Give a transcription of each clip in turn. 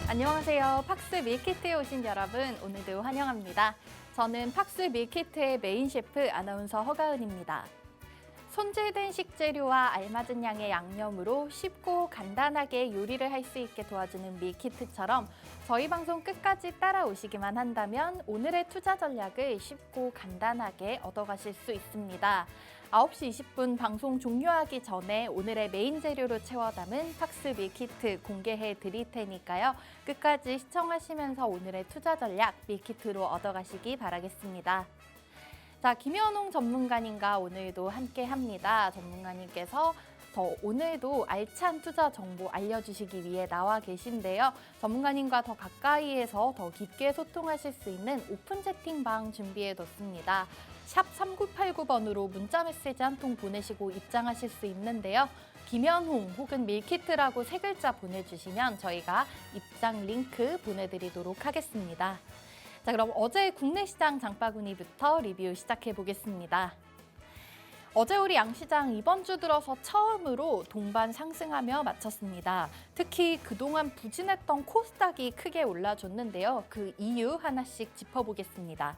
안녕하세요. 팍스 밀키트에 오신 여러분, 오늘도 환영합니다. 저는 팍스 밀키트의 메인 셰프 아나운서 허가은입니다. 손질된 식재료와 알맞은 양의 양념으로 쉽고 간단하게 요리를 할 수 있게 도와주는 밀키트처럼 저희 방송 끝까지 따라오시기만 한다면 오늘의 투자 전략을 쉽고 간단하게 얻어가실 수 있습니다. 9시 20분 방송 종료하기 전에 오늘의 메인 재료로 채워 담은 팍스 밀키트 공개해 드릴 테니까요. 끝까지 시청하시면서 오늘의 투자 전략 밀키트로 얻어가시기 바라겠습니다. 자, 김현웅 전문가님과 오늘도 함께합니다. 전문가님께서 오늘도 알찬 투자 정보 알려주시기 위해 나와 계신데요. 전문가님과 더 가까이에서 더 깊게 소통하실 수 있는 오픈 채팅방 준비해뒀습니다. 샵 3989번으로 문자 메시지 한 통 보내시고 입장하실 수 있는데요. 김현웅 혹은 밀키트라고 세 글자 보내주시면 저희가 입장 링크 보내드리도록 하겠습니다. 자, 그럼 어제 국내 시장 장바구니부터 리뷰 시작해 보겠습니다. 어제 우리 양시장 이번 주 들어서 처음으로 동반 상승하며 마쳤습니다. 특히 그동안 부진했던 코스닥이 크게 올라줬는데요. 그 이유 하나씩 짚어보겠습니다.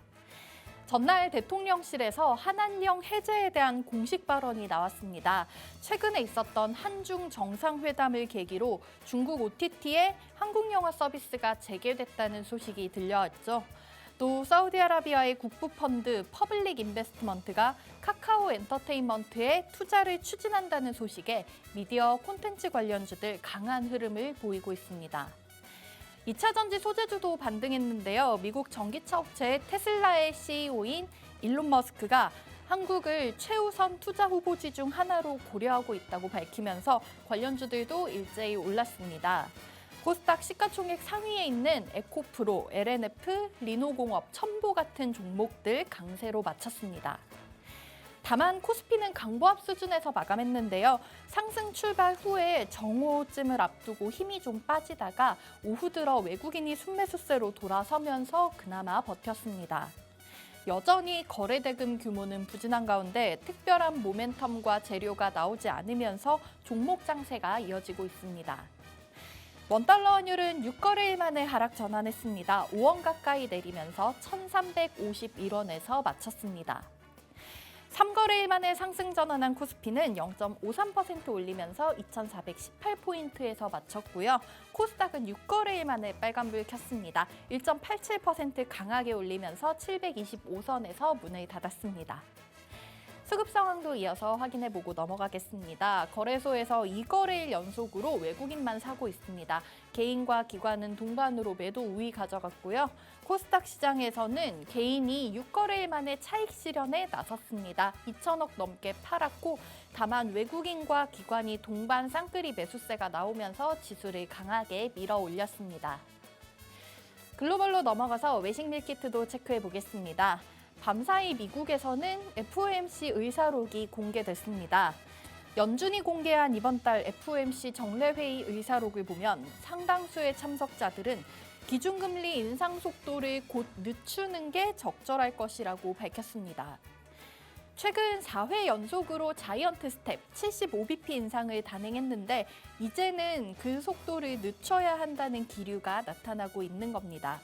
전날 대통령실에서 한한령 해제에 대한 공식 발언이 나왔습니다. 최근에 있었던 한중 정상회담을 계기로 중국 OTT에 한국 영화 서비스가 재개됐다는 소식이 들려왔죠. 또 사우디아라비아의 국부펀드 퍼블릭 인베스트먼트가 카카오 엔터테인먼트에 투자를 추진한다는 소식에 미디어 콘텐츠 관련주들 강한 흐름을 보이고 있습니다. 2차 전지 소재주도 반등했는데요. 미국 전기차 업체 테슬라의 CEO인 일론 머스크가 한국을 최우선 투자 후보지 중 하나로 고려하고 있다고 밝히면서 관련주들도 일제히 올랐습니다. 코스닥 시가총액 상위에 있는 에코프로, LNF, 리노공업, 첨보 같은 종목들 강세로 마쳤습니다. 다만 코스피는 강보합 수준에서 마감했는데요. 상승 출발 후에 정오쯤을 앞두고 힘이 좀 빠지다가 오후 들어 외국인이 순매수세로 돌아서면서 그나마 버텼습니다. 여전히 거래대금 규모는 부진한 가운데 특별한 모멘텀과 재료가 나오지 않으면서 종목 장세가 이어지고 있습니다. 원달러 환율은 6거래일 만에 하락 전환했습니다. 5원 가까이 내리면서 1,351원에서 마쳤습니다. 3거래일 만에 상승 전환한 코스피는 0.53% 올리면서 2,418포인트에서 마쳤고요. 코스닥은 6거래일 만에 빨간불 켰습니다. 1.87% 강하게 올리면서 725선에서 문을 닫았습니다. 수급 상황도 이어서 확인해보고 넘어가겠습니다. 거래소에서 2거래일 연속으로 외국인만 사고 있습니다. 개인과 기관은 동반으로 매도 우위 가져갔고요. 코스닥 시장에서는 개인이 6거래일 만에 차익 실현에 나섰습니다. 2천억 넘게 팔았고 다만 외국인과 기관이 동반 쌍끌이 매수세가 나오면서 지수를 강하게 밀어 올렸습니다. 글로벌로 넘어가서 외식 밀키트도 체크해보겠습니다. 밤사이 미국에서는 FOMC 의사록이 공개됐습니다. 연준이 공개한 이번 달 FOMC 정례회의 의사록을 보면 상당수의 참석자들은 기준금리 인상 속도를 곧 늦추는 게 적절할 것이라고 밝혔습니다. 최근 4회 연속으로 자이언트 스텝 75bp 인상을 단행했는데 이제는 그 속도를 늦춰야 한다는 기류가 나타나고 있는 겁니다.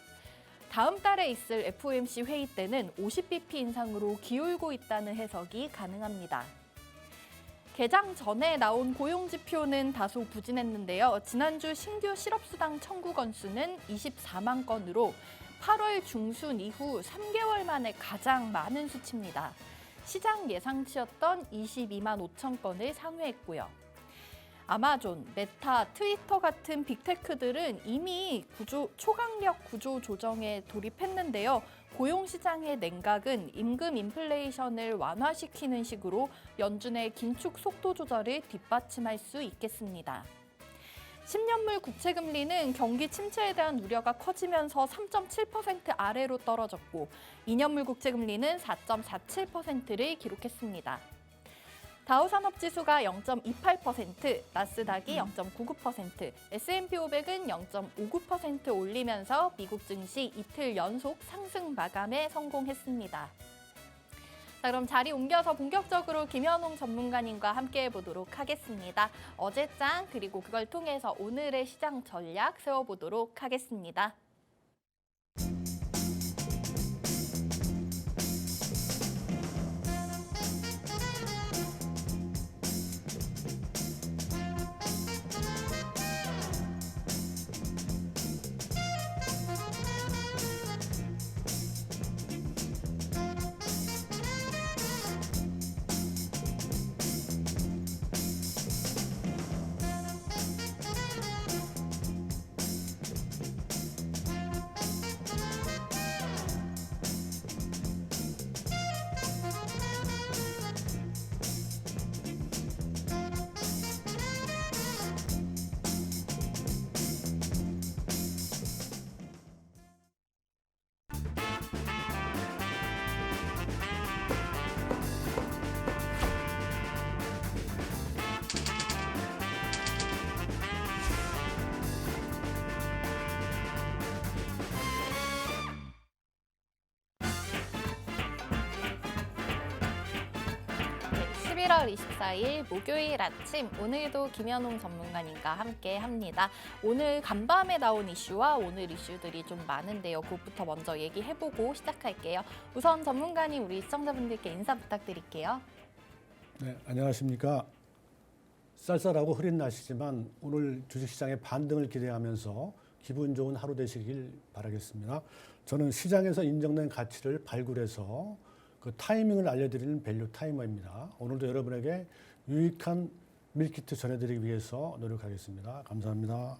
다음 달에 있을 FOMC 회의 때는 50bp 인상으로 기울고 있다는 해석이 가능합니다. 개장 전에 나온 고용지표는 다소 부진했는데요. 지난주 신규 실업수당 청구 건수는 24만 건으로 8월 중순 이후 3개월 만에 가장 많은 수치입니다. 시장 예상치였던 22만 5천 건을 상회했고요. 아마존, 메타, 트위터 같은 빅테크들은 이미 초강력 구조 조정에 돌입했는데요. 고용시장의 냉각은 임금 인플레이션을 완화시키는 식으로 연준의 긴축 속도 조절을 뒷받침할 수 있겠습니다. 10년물 국채금리는 경기 침체에 대한 우려가 커지면서 3.7% 아래로 떨어졌고 2년물 국채금리는 4.47%를 기록했습니다. 다우산업지수가 0.28%, 나스닥이 0.99%, S&P 500은 0.59% 올리면서 미국 증시 이틀 연속 상승 마감에 성공했습니다. 자, 그럼 자리 옮겨서 본격적으로 김현웅 전문가님과 함께 해보도록 하겠습니다. 어제장 그리고 그걸 통해서 오늘의 시장 전략 세워보도록 하겠습니다. 네, 11월 24일 목요일 아침 오늘도 김현웅 전문가님과 함께 합니다. 오늘 간밤에 나온 이슈와 오늘 이슈들이 좀 많은데요. 그것부터 먼저 얘기해보고 시작할게요. 우선 전문가님 우리 시청자분들께 인사 부탁드릴게요. 네, 안녕하십니까. 쌀쌀하고 흐린 날씨지만 오늘 주식시장의 반등을 기대하면서 기분 좋은 하루 되시길 바라겠습니다. 저는 시장에서 인정된 가치를 발굴해서 그 타이밍을 알려드리는 밸류 타이머입니다. 오늘도 여러분에게 유익한 밀키트 전해드리기 위해서 노력하겠습니다. 감사합니다.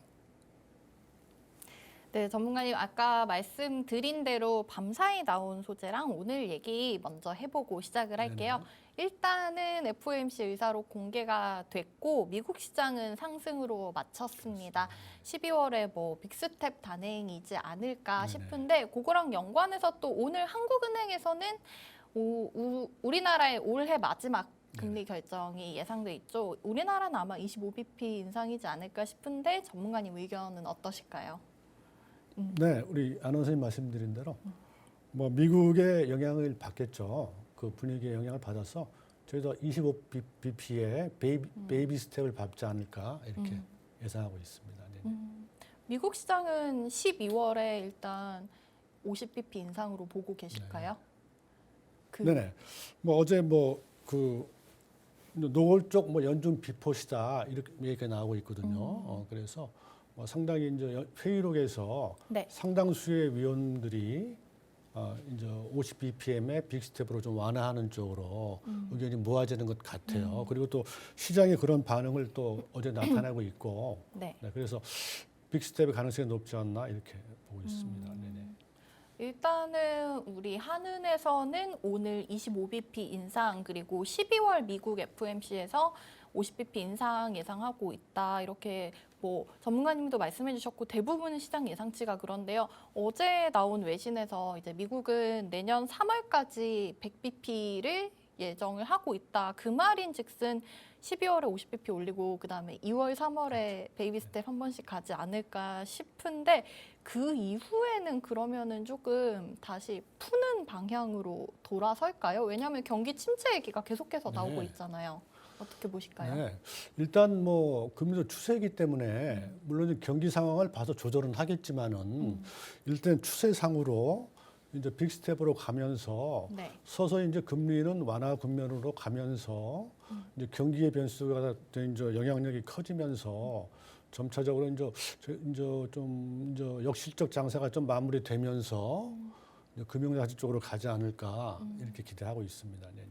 네, 전문가님 아까 말씀드린 대로 밤사이 나온 소재랑 오늘 얘기 먼저 해보고 시작을 할게요. 네네. 일단은 FOMC 의사로 공개가 됐고 미국 시장은 상승으로 마쳤습니다. 12월에 뭐 빅스텝 단행이지 않을까 네네. 싶은데 그거랑 연관해서 또 오늘 한국은행에서는 우리나라의 올해 마지막 금리 결정이 예상돼 있죠. 우리나라는 아마 25bp 인상이지 않을까 싶은데 전문가님 의견은 어떠실까요? 네, 우리 아나운서님 말씀드린 대로 뭐 미국의 영향을 받겠죠. 그 분위기의 영향을 받아서 저희도 25bp의 베이비 스텝을 밟지 않을까 이렇게 예상하고 있습니다. 네. 미국 시장은 12월에 일단 50bp 인상으로 보고 계실까요? 네네. 뭐 어제 뭐 그 노골적 뭐 연준 비포시다 이렇게 얘기가 나오고 있거든요. 그래서 뭐 상당히 이제 회의록에서 네. 상당수의 위원들이 이제 50bpm의 빅스텝으로 좀 완화하는 쪽으로 의견이 모아지는 것 같아요. 그리고 또 시장의 그런 반응을 또 어제 나타나고 있고, 네. 네, 그래서 빅스텝의 가능성이 높지 않나 이렇게 보고 있습니다. 네네. 일단은 우리 한은에서는 오늘 25bp 인상 그리고 12월 미국 FOMC에서 50bp 인상 예상하고 있다. 이렇게 뭐 전문가님도 말씀해 주셨고 대부분은 시장 예상치가 그런데요. 어제 나온 외신에서 이제 미국은 내년 3월까지 100bp를 예정을 하고 있다. 그 말인즉슨 12월에 50bp 올리고 그다음에 2월, 3월에 베이비 스텝 한 번씩 가지 않을까 싶은데 그 이후에는 그러면은 조금 다시 푸는 방향으로 돌아설까요? 왜냐하면 경기 침체 얘기가 계속해서 나오고 네. 있잖아요. 어떻게 보실까요? 네. 일단 뭐 금리도 추세이기 때문에 물론 경기 상황을 봐서 조절은 하겠지만은 일단 추세상으로 이제 빅스텝으로 가면서 네. 서서히 이제 금리는 완화 국면으로 가면서 이제 경기의 변수가 이제 영향력이 커지면서 점차적으로 이제 좀 이제 역실적 장세가 좀 마무리되면서 이제 금융자산 쪽으로 가지 않을까 이렇게 기대하고 있습니다. 네네.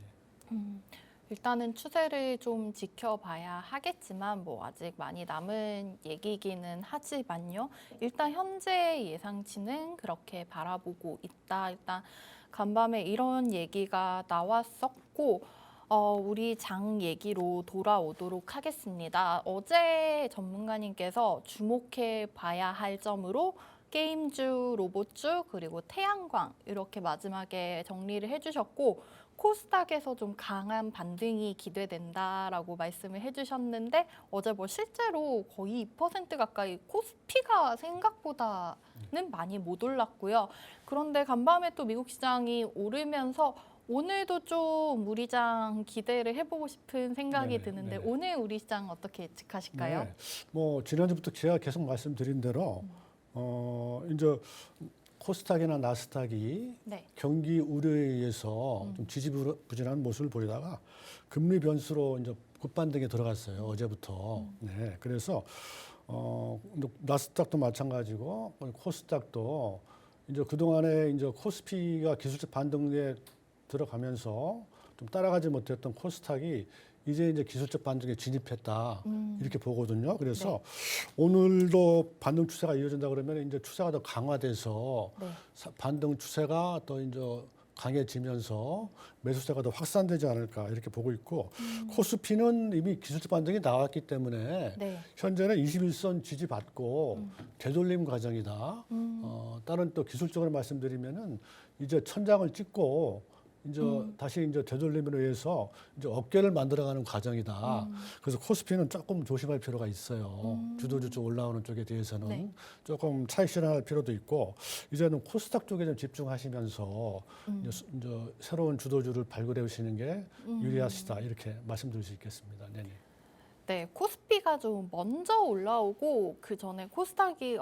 일단은 추세를 좀 지켜봐야 하겠지만 뭐 아직 많이 남은 얘기기는 하지만요. 일단 현재 예상치는 그렇게 바라보고 있다. 일단 간밤에 이런 얘기가 나왔었고 우리 장 얘기로 돌아오도록 하겠습니다. 어제 전문가님께서 주목해 봐야 할 점으로 게임주, 로봇주, 그리고 태양광 이렇게 마지막에 정리를 해주셨고 코스닥에서 좀 강한 반등이 기대된다라고 말씀을 해주셨는데 어제 뭐 실제로 거의 2% 가까이 코스피가 생각보다는 많이 못 올랐고요. 그런데 간밤에 또 미국 시장이 오르면서 오늘도 좀 우리 시장 기대를 해보고 싶은 생각이 네네, 드는데 네네. 오늘 우리 시장 어떻게 예측하실까요? 네. 뭐 지난주부터 제가 계속 말씀드린 대로 이제 코스닥이나 나스닥이 네. 경기 우려에 의해서 좀 지지부진한 모습을 보이다가 금리 변수로 이제 급반등에 들어갔어요. 어제부터. 네. 그래서 나스닥도 마찬가지고 코스닥도 이제 그동안에 이제 코스피가 기술적 반등에 들어가면서 좀 따라가지 못했던 코스닥이 이제 기술적 반등에 진입했다 이렇게 보거든요. 그래서 오늘도 반등 추세가 이어진다 그러면 이제 추세가 더 강화돼서 네. 반등 추세가 더 이제 강해지면서 매수세가 더 확산되지 않을까 이렇게 보고 있고 코스피는 이미 기술적 반등이 나왔기 때문에 네. 현재는 21선 지지받고 되돌림 과정이다. 다른 또 기술적으로 말씀드리면은 이제 천장을 찍고 이제 다시 이제 되돌림으로 해서 이제 어깨를 만들어가는 과정이다. 그래서 코스피는 조금 조심할 필요가 있어요. 주도주 쪽 올라오는 쪽에 대해서는 네. 조금 차익 실현할 필요도 있고 이제는 코스닥 쪽에 좀 집중하시면서 이제 새로운 주도주를 발굴해 오시는 게 유리하시다 이렇게 말씀드릴 수 있겠습니다. 네네. 네, 코스피가 좀 먼저 올라오고 그 전에 코스닥이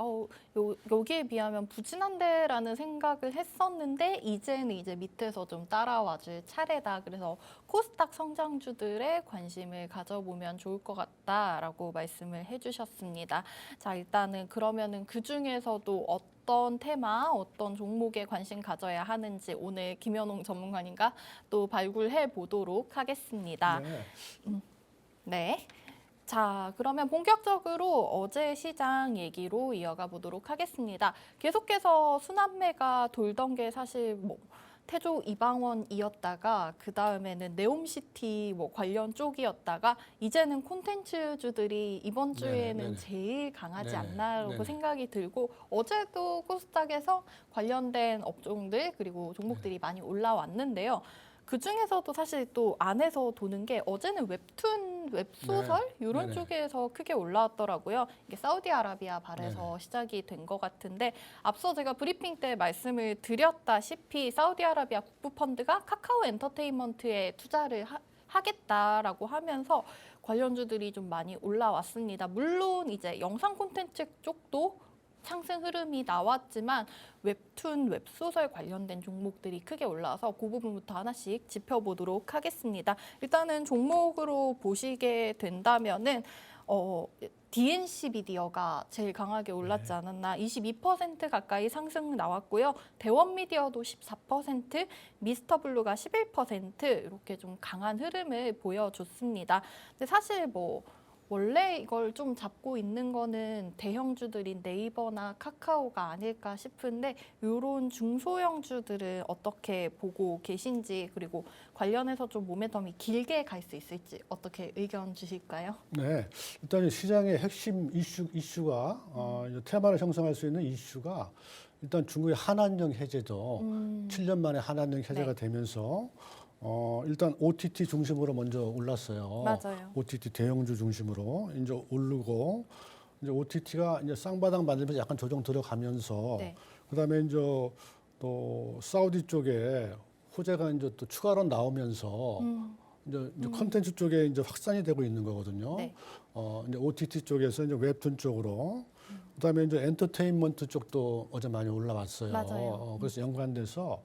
여기에 비하면 부진한데라는 생각을 했었는데 이제는 이제 밑에서 좀 따라와줄 차례다. 그래서 코스닥 성장주들의 관심을 가져보면 좋을 것 같다라고 말씀을 해주셨습니다. 자, 일단은 그러면은 그 중에서도 어떤 테마, 어떤 종목에 관심 가져야 하는지 오늘 김현웅 전문가님과 또 발굴해 보도록 하겠습니다. 네. 네. 자, 그러면 본격적으로 어제 시장 얘기로 이어가 보도록 하겠습니다. 계속해서 순환매가 돌던 게 사실 태조 이방원이었다가 그 다음에는 네옴시티 관련 쪽이었다가 이제는 콘텐츠주들이 이번 주에는 네네. 제일 강하지 네네. 않나라고 네네. 생각이 들고 어제도 코스닥에서 관련된 업종들 그리고 종목들이 많이 올라왔는데요. 그 중에서도 사실 또 안에서 도는 게 어제는 웹툰, 웹소설 이런 네네. 쪽에서 크게 올라왔더라고요. 이게 사우디아라비아 발에서 시작이 된 것 같은데 앞서 제가 브리핑 때 말씀을 드렸다시피 사우디아라비아 국부펀드가 카카오 엔터테인먼트에 투자를 하겠다라고 하면서 관련주들이 좀 많이 올라왔습니다. 물론 이제 영상 콘텐츠 쪽도 상승 흐름이 나왔지만 웹툰, 웹소설 관련된 종목들이 크게 올라와서 그 부분부터 하나씩 짚어보도록 하겠습니다. 일단은 종목으로 보시게 된다면은 DNC 미디어가 제일 강하게 올랐지 않았나 22% 가까이 상승 나왔고요. 대원 미디어도 14%, 미스터블루가 11% 이렇게 좀 강한 흐름을 보여줬습니다. 근데 사실 원래 이걸 좀 잡고 있는 거는 대형주들인 네이버나 카카오가 아닐까 싶은데 이런 중소형주들은 어떻게 보고 계신지 그리고 관련해서 좀 모멘텀이 길게 갈 수 있을지 어떻게 의견 주실까요? 네, 일단 시장의 핵심 이슈가 이제 테마를 형성할 수 있는 이슈가 일단 중국의 한한령 해제죠. 7년 만에 한한령 해제가 되면서 일단 OTT 중심으로 먼저 올랐어요. 맞아요. OTT 대형주 중심으로 이제 오르고 이제 OTT가 이제 쌍바닥 만들면서 약간 조정 들어가면서 그다음에 이제 또 사우디 쪽에 호재가 이제 또 추가로 나오면서 이제 컨텐츠 쪽에 이제 확산이 되고 있는 거거든요. 이제 OTT 쪽에서 이제 웹툰 쪽으로 그다음에 이제 엔터테인먼트 쪽도 어제 많이 올라왔어요. 맞아요. 그래서 연관돼서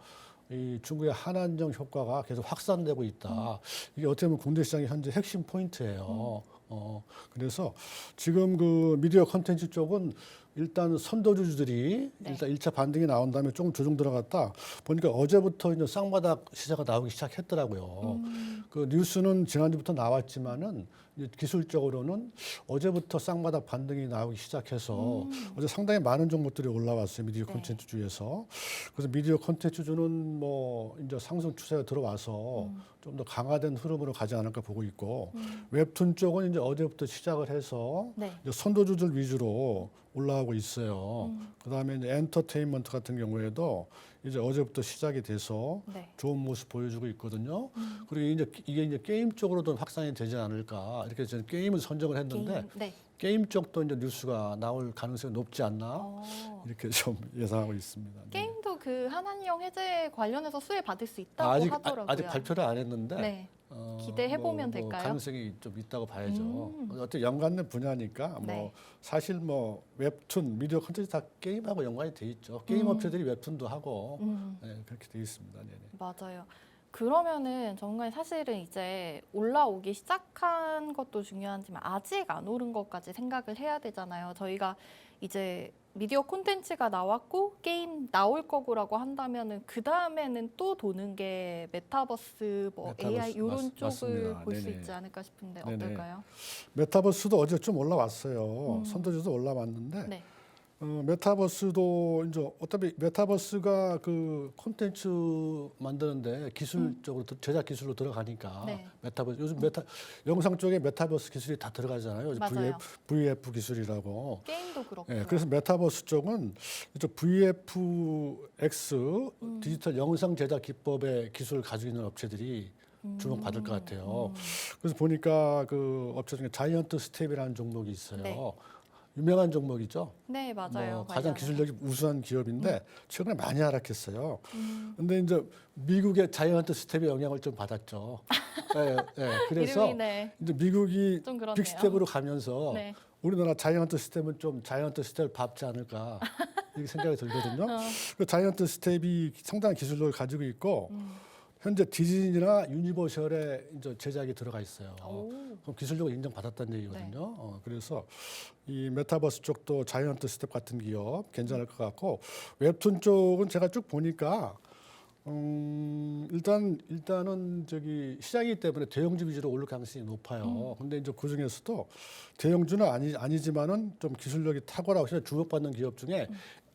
이 중국의 한한령 효과가 계속 확산되고 있다. 이게 어떻게 보면 국내 시장의 현재 핵심 포인트예요. 그래서 지금 그 미디어 컨텐츠 쪽은 일단 선도주들이 일단 1차 반등이 나온 다음에 조금 조정 들어갔다 보니까 어제부터 이제 쌍바닥 시세가 나오기 시작했더라고요. 그 뉴스는 지난주부터 나왔지만은 기술적으로는 어제부터 쌍바닥 반등이 나오기 시작해서 어제 상당히 많은 종목들이 올라왔어요. 미디어 콘텐츠 주에서. 그래서 미디어 콘텐츠 주는 이제 상승 추세가 들어와서 좀 더 강화된 흐름으로 가지 않을까 보고 있고 웹툰 쪽은 이제 어제부터 시작을 해서 이제 선도주들 위주로 올라오고 있어요. 그다음에 이제 엔터테인먼트 같은 경우에도 이제 어제부터 시작이 돼서 좋은 모습 보여주고 있거든요. 그리고 이게 이제 게임 쪽으로도 확산이 되지 않을까 이렇게 저는 게임을 선정을 했는데 게임 쪽도 이제 뉴스가 나올 가능성이 높지 않나 이렇게 좀 예상하고 있습니다. 게임도 그 한한령 해제 관련해서 수혜 받을 수 있다고 아직 하더라고요. 아직 발표를 안 했는데 네. 기대해보면 될까요? 가능성이 좀 있다고 봐야죠. 어쨌든 연관된 분야니까 네. 뭐 사실 뭐 웹툰, 미디어 콘텐츠 다 게임하고 연관이 돼 있죠. 게임 업체들이 웹툰도 하고 네, 그렇게 돼 있습니다. 네네. 맞아요. 그러면은 정말 사실은 이제 올라오기 시작한 것도 중요하지만 아직 안 오른 것까지 생각을 해야 되잖아요. 저희가 이제 미디어 콘텐츠가 나왔고 게임 나올 거고라고 한다면은 그 다음에는 또 도는 게 메타버스, 뭐 메타버스, AI 이런 쪽을 맞습니다. 볼 수 네네. 있지 않을까 싶은데 네네. 어떨까요? 메타버스도 어제 좀 올라왔어요. 선도주도 올라왔는데 네. 메타버스도 이제 어차피 메타버스가 그 콘텐츠 만드는데 기술적으로 제작 기술로 들어가니까 네. 메타버스 요즘 영상 쪽에 메타버스 기술이 다 들어가잖아요. 요즘 맞아요. VF 기술이라고. 게임도 그렇고. 예, 그래서 메타버스 쪽은 이제 VFX 디지털 영상 제작 기법의 기술을 가지고 있는 업체들이 주목받을 것 같아요. 그래서 보니까 그 업체 중에 자이언트 스텝이라는 종목이 있어요. 네. 유명한 종목이죠. 네, 맞아요. 뭐 가장 관련해서. 기술력이 우수한 기업인데 최근에 많이 하락했어요. 근데 이제 미국의 자이언트 스텝의 영향을 좀 받았죠. 예, 예. 그래서 이름이 네. 이제 미국이 좀 그렇네요. 빅스텝으로 가면서 네. 우리나라 자이언트 스텝은 좀 자이언트 스텝을 밟지 않을까 이렇게 생각이 들거든요. 그 자이언트 스텝이 상당한 기술력을 가지고 있고 현재 디즈니나 유니버셜에 이제 제작이 들어가 있어요. 오. 그럼 기술력을 인정받았다는 얘기거든요. 그래서 이 메타버스 쪽도 자이언트 스텝 같은 기업 괜찮을 것 같고 웹툰 쪽은 제가 쭉 보니까 일단은 저기 시장이기 때문에 대형주 위주로 오를 가능성이 높아요. 근데 이제 그 중에서도 대형주는 아니지만은 좀 기술력이 탁월하고 주목받는 기업 중에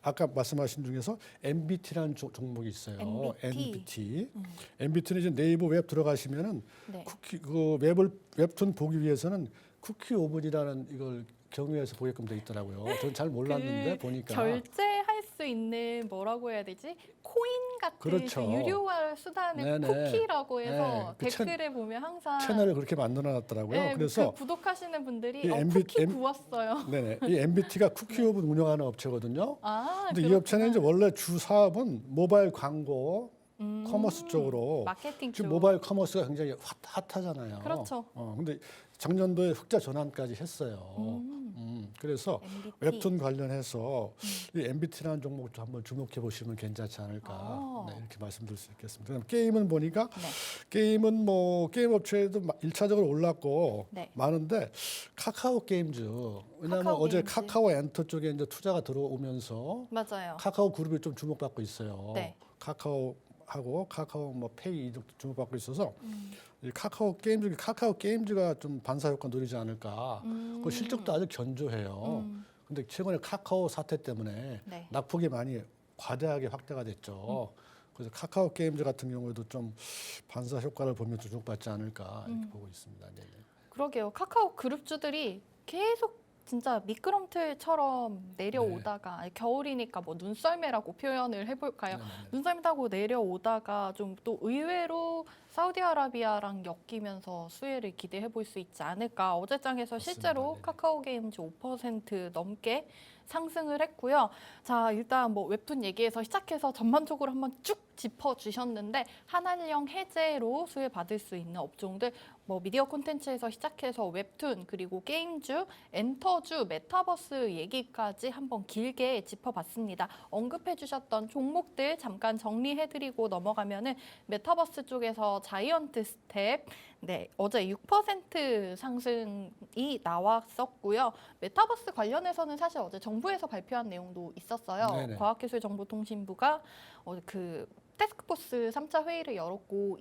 아까 말씀하신 중에서 MBT라는 종목이 있어요. MBT. MBT는 이제 네이버 웹 들어가시면은 네. 그 웹툰 보기 위해서는 쿠키 오븐이라는 이걸 경유해서 보게끔 돼 있더라고요. 저는 잘 몰랐는데 보니까 결제할 수 있는 뭐라고 해야 되지? 코인 같은 그렇죠. 그 유료화 수단을 네네. 쿠키라고 해서 네. 그 댓글에 보면 항상 채널을 그렇게 만들어놨더라고요. 네, 그래서 그 구독하시는 분들이 이 쿠키 구웠어요. 네네. 이 MBT가 쿠키 오븐 운영하는 업체거든요. 아, 근데 이 그렇구나. 업체는 이제 원래 주 사업은 모바일 광고, 커머스 쪽으로 마케팅 지금 쪽. 모바일 커머스가 굉장히 핫하잖아요. 그렇죠. 근데 작년도에 흑자 전환까지 했어요. 그래서 MBT. 웹툰 관련해서 이 MBT라는 종목도 한번 주목해 보시면 괜찮지 않을까 네, 이렇게 말씀드릴 수 있겠습니다. 그다음 게임은 보니까 네. 게임은 뭐 게임 업체에도 1차적으로 올랐고 네. 많은데 카카오 게임즈 왜냐하면 카카오 어제 게임즈. 카카오 엔터 쪽에 이제 투자가 들어오면서 맞아요. 카카오 그룹이 좀 주목받고 있어요. 네. 카카오하고 카카오 뭐 페이 이쪽도 주목받고 있어서 이 카카오 게임즈가 좀 반사 효과 누리지 않을까. 그 실적도 아주 견조해요. 근데 최근에 카카오 사태 때문에 네. 낙폭이 많이 과대하게 확대가 됐죠. 그래서 카카오 게임즈 같은 경우에도 좀 반사 효과를 보면 주목받지 않을까 이렇게 보고 있습니다. 네. 그러게요. 카카오 그룹주들이 계속 진짜 미끄럼틀처럼 내려오다가 아니, 겨울이니까 뭐 눈썰매라고 표현을 해볼까요? 눈썰매 타고 내려오다가 좀 또 의외로 사우디아라비아랑 엮이면서 수혜를 기대해 볼 수 있지 않을까. 어제장에서 실제로 네네. 카카오 게임즈 5% 넘게 상승을 했고요. 자, 일단 뭐 웹툰 얘기에서 시작해서 전반적으로 한번 쭉 짚어주셨는데 한한령 해제로 수혜 받을 수 있는 업종들 뭐 미디어 콘텐츠에서 시작해서 웹툰 그리고 게임주, 엔터주, 메타버스 얘기까지 한번 길게 짚어봤습니다. 언급해주셨던 종목들 잠깐 정리해드리고 넘어가면은 메타버스 쪽에서 자이언트 스텝 네, 어제 6% 상승이 나왔었고요. 메타버스 관련해서는 사실 어제 정부에서 발표한 내용도 있었어요. 네네. 과학기술정보통신부가 그 태스크포스 3차 회의를 열었고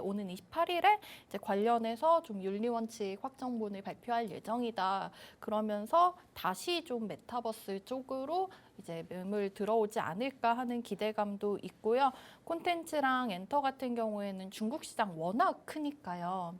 오는 28일에 이제 관련해서 좀 윤리원칙 확정본을 발표할 예정이다. 그러면서 다시 좀 메타버스 쪽으로 이제 매물 들어오지 않을까 하는 기대감도 있고요. 콘텐츠랑 엔터 같은 경우에는 중국 시장 워낙 크니까요.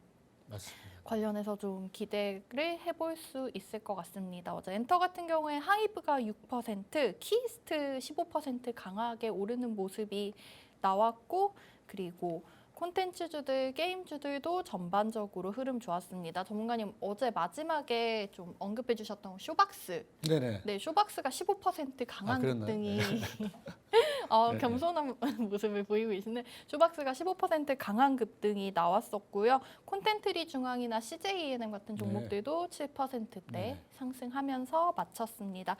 맞습니다. 관련해서 좀 기대를 해볼 수 있을 것 같습니다. 어제 엔터 같은 경우에 하이브가 6%, 키스트 15% 강하게 오르는 모습이 나왔고 그리고 콘텐츠주들, 게임주들도 전반적으로 흐름 좋았습니다. 전문가님 어제 마지막에 좀 언급해 주셨던 쇼박스. 네네. 네, 쇼박스가 15% 강한 그랬나요? 등이 네, 겸손한 모습을 보이고 계시는 쇼박스가 15% 강한 급등이 나왔었고요. 콘텐트리 중앙이나 CJENM 같은 종목들도 7%대 네. 상승하면서 마쳤습니다.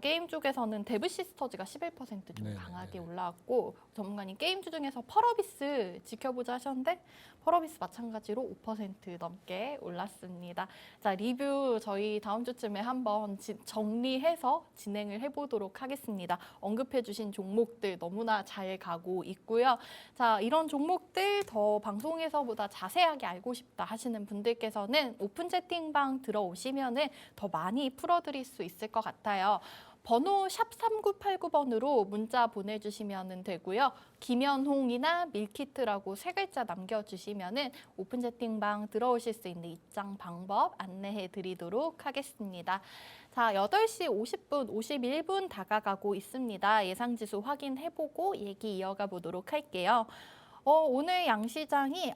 게임 쪽에서는 데브시스터즈가 11%좀 네, 강하게 올라왔고 전문가님 게임주 중에서 펄어비스 지켜보자 하셨는데 펄어비스 마찬가지로 5% 넘게 올랐습니다. 자, 리뷰 저희 다음 주쯤에 한번 정리해서 진행을 해보도록 하겠습니다. 언급해 주신 종목들 너무나 잘 가고 있고요. 자, 이런 종목들 더 방송에서보다 자세하게 알고 싶다 하시는 분들께서는 오픈 채팅방 들어오시면은 더 많이 풀어드릴 수 있을 것 같아요. 번호 샵 3989번으로 문자 보내주시면 되고요. 김연홍이나 밀키트라고 세 글자 남겨주시면 오픈 채팅방 들어오실 수 있는 입장 방법 안내해 드리도록 하겠습니다. 자, 8시 50분, 51분 다가가고 있습니다. 예상지수 확인해보고 얘기 이어가 보도록 할게요. 오늘 양시장이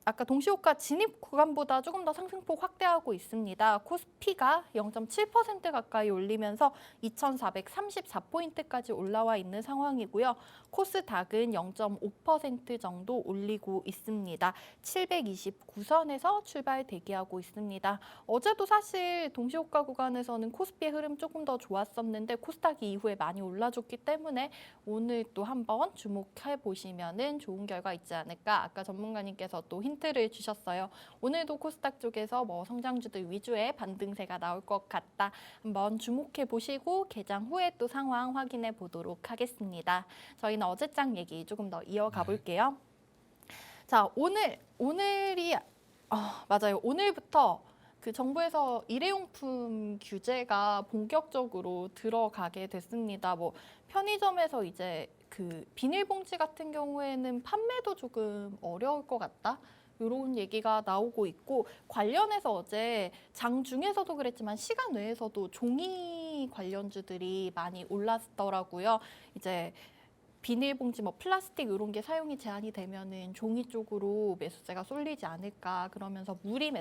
아까 동시호가 진입 구간보다 조금 더 상승폭 확대하고 있습니다. 코스피가 0.7% 가까이 올리면서 2,434포인트까지 올라와 있는 상황이고요. 코스닥은 0.5% 정도 올리고 있습니다. 729선에서 출발 대기하고 있습니다. 어제도 사실 동시호가 구간에서는 코스피의 흐름 조금 더 좋았었는데 코스닥이 이후에 많이 올라줬기 때문에 오늘 또 한번 주목해 보시면 좋은 결과 있지 않을까. 아까 전문가님께서 또 힌트를 주셨어요. 오늘도 코스닥 쪽에서 뭐 성장주들 위주의 반등세가 나올 것 같다. 한번 주목해 보시고 개장 후에 또 상황 확인해 보도록 하겠습니다. 저희는 어제장 얘기 조금 더 이어가 볼게요. 자, 오늘이 맞아요. 오늘부터 그 정부에서 일회용품 규제가 본격적으로 들어가게 됐습니다. 뭐 편의점에서 이제 그 비닐봉지 같은 경우에는 판매도 조금 어려울 것 같다. 이런 얘기가 나오고 있고 관련해서 어제 장 중에서도 그랬지만 시간 외에서도 종이 관련주들이 많이 올랐더라고요. 이제 비닐봉지, 뭐 플라스틱 이런 게 사용이 제한이 되면은 종이 쪽으로 매수세가 쏠리지 않을까 그러면서 무림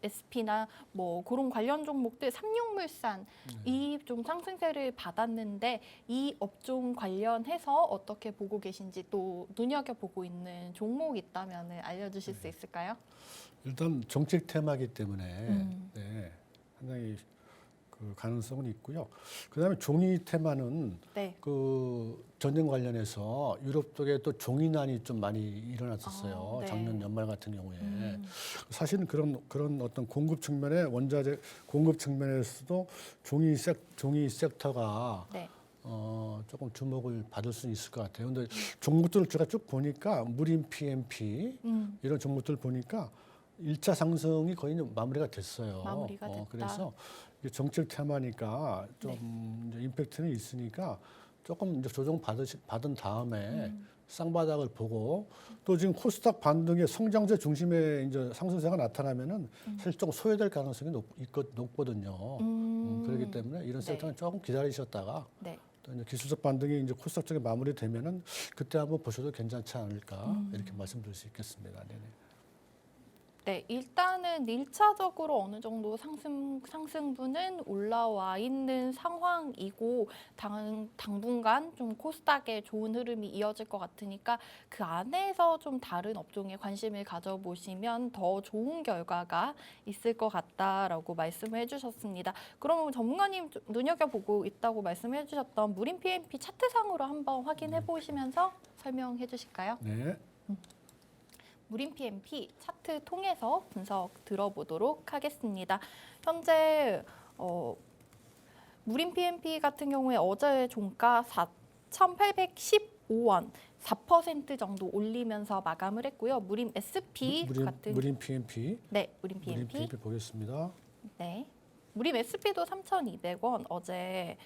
SP나 뭐 그런 관련 종목들 삼육물산 이 좀 상승세를 받았는데 이 업종 관련해서 어떻게 보고 계신지 또 눈여겨보고 있는 종목 있다면 알려주실 수 있을까요? 일단 정책 테마이기 때문에 네, 상당히 그 가능성은 있고요. 그다음에 종이 테마는 네. 그 전쟁 관련해서 유럽 쪽에 또 종이난이 좀 많이 일어났었어요. 네. 작년 연말 같은 경우에 사실은 그런 어떤 공급 측면에 원자재 공급 측면에서도 종이 섹터가 네. 조금 주목을 받을 수 있을 것 같아요. 근데 종목들을 제가 쭉 보니까 무림 PMP 이런 종목들 보니까 1차 상승이 거의 이제 마무리가 됐어요. 마무리가 됐다. 그래서 이게 정책 테마니까 좀 네. 이제 임팩트는 있으니까 조금 이제 조정 받은 다음에 쌍바닥을 보고 또 지금 코스닥 반등의 성장세 중심의 이제 상승세가 나타나면은 사실 조금 소외될 가능성이 높거든요. 그렇기 때문에 이런 섹터는 조금 기다리셨다가 네. 또 이제 기술적 반등이 이제 코스닥 쪽에 마무리되면은 그때 한번 보셔도 괜찮지 않을까 이렇게 말씀드릴 수 있겠습니다. 네네. 네, 일단은 1차적으로 어느 정도 상승분은 올라와 있는 상황이고 당분간 좀 코스닥에 좋은 흐름이 이어질 것 같으니까 그 안에서 좀 다른 업종에 관심을 가져보시면 더 좋은 결과가 있을 것 같다라고 말씀을 해주셨습니다. 그러면 전문가님 눈여겨보고 있다고 말씀해 주셨던 무림 PMP 차트상으로 한번 확인해 보시면서 설명해 주실까요? 네. 무림 PMP 차트 통해서 분석 들어보도록 하겠습니다. 현재 무림 PMP 같은 경우에 어제 종가 4,815원 4% 정도 올리면서 마감을 했고요. 무림 SP 같은 무림 PMP. 네, 무림 무림 PMP. PMP 보겠습니다. 네. 무림 SP도 3,200원 어제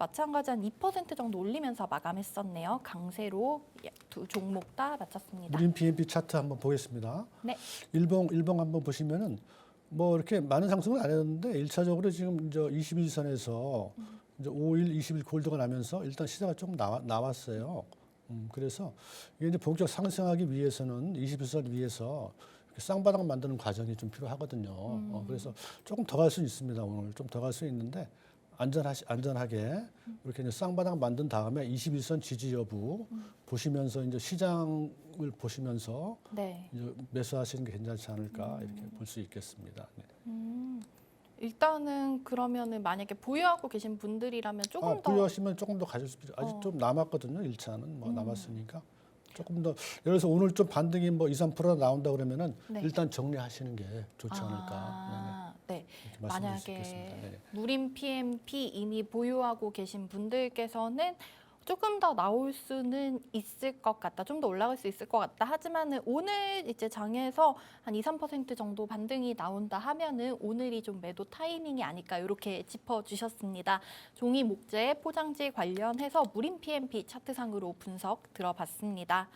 마찬가지 한 2% 정도 올리면서 마감했었네요. 강세로 두 종목 다 마쳤습니다. 무림 PMP 차트 한번 보겠습니다. 네. 일봉 한번 보시면은 뭐 이렇게 많은 상승은 안 했는데 1차적으로 지금 이제 21선에서 이제 5일, 20일 골드가 나면서 일단 시세가 조금 나왔어요. 그래서 이게 이제 본격 상승하기 위해서는 21선 위에서 이렇게 쌍바닥 만드는 과정이 좀 필요하거든요. 그래서 조금 더 갈 수 있습니다. 오늘 좀 더 갈 수 있는데 안전하게 이렇게 이제 쌍바닥 만든 다음에 21선 지지 여부 보시면서 이제 시장을 보시면서 네. 이제 매수하시는 게 괜찮지 않을까 이렇게 볼 수 있겠습니다. 네. 일단은 그러면은 만약에 보유하고 계신 분들이라면 조금 더 보유하시면 조금 더 가질 수 있죠. 아직 좀 남았거든요. 1차는 뭐 남았으니까 조금 더 예를 들어서 오늘 좀 반등이 뭐 2, 3% 나온다 그러면은 네. 일단 정리하시는 게 좋지 않을까. 네. 이렇게 말씀드릴 수 있겠습니다. 만약에 네네. 무림 PMP 이미 보유하고 계신 분들께서는 조금 더 나올 수는 있을 것 같다. 좀 더 올라갈 수 있을 것 같다. 하지만은 오늘 이제 장에서 한 2, 3% 정도 반등이 나온다 하면은 오늘이 좀 매도 타이밍이 아닐까 이렇게 짚어주셨습니다. 종이 목재 포장지 관련해서 무림 PMP 차트상으로 분석 들어봤습니다.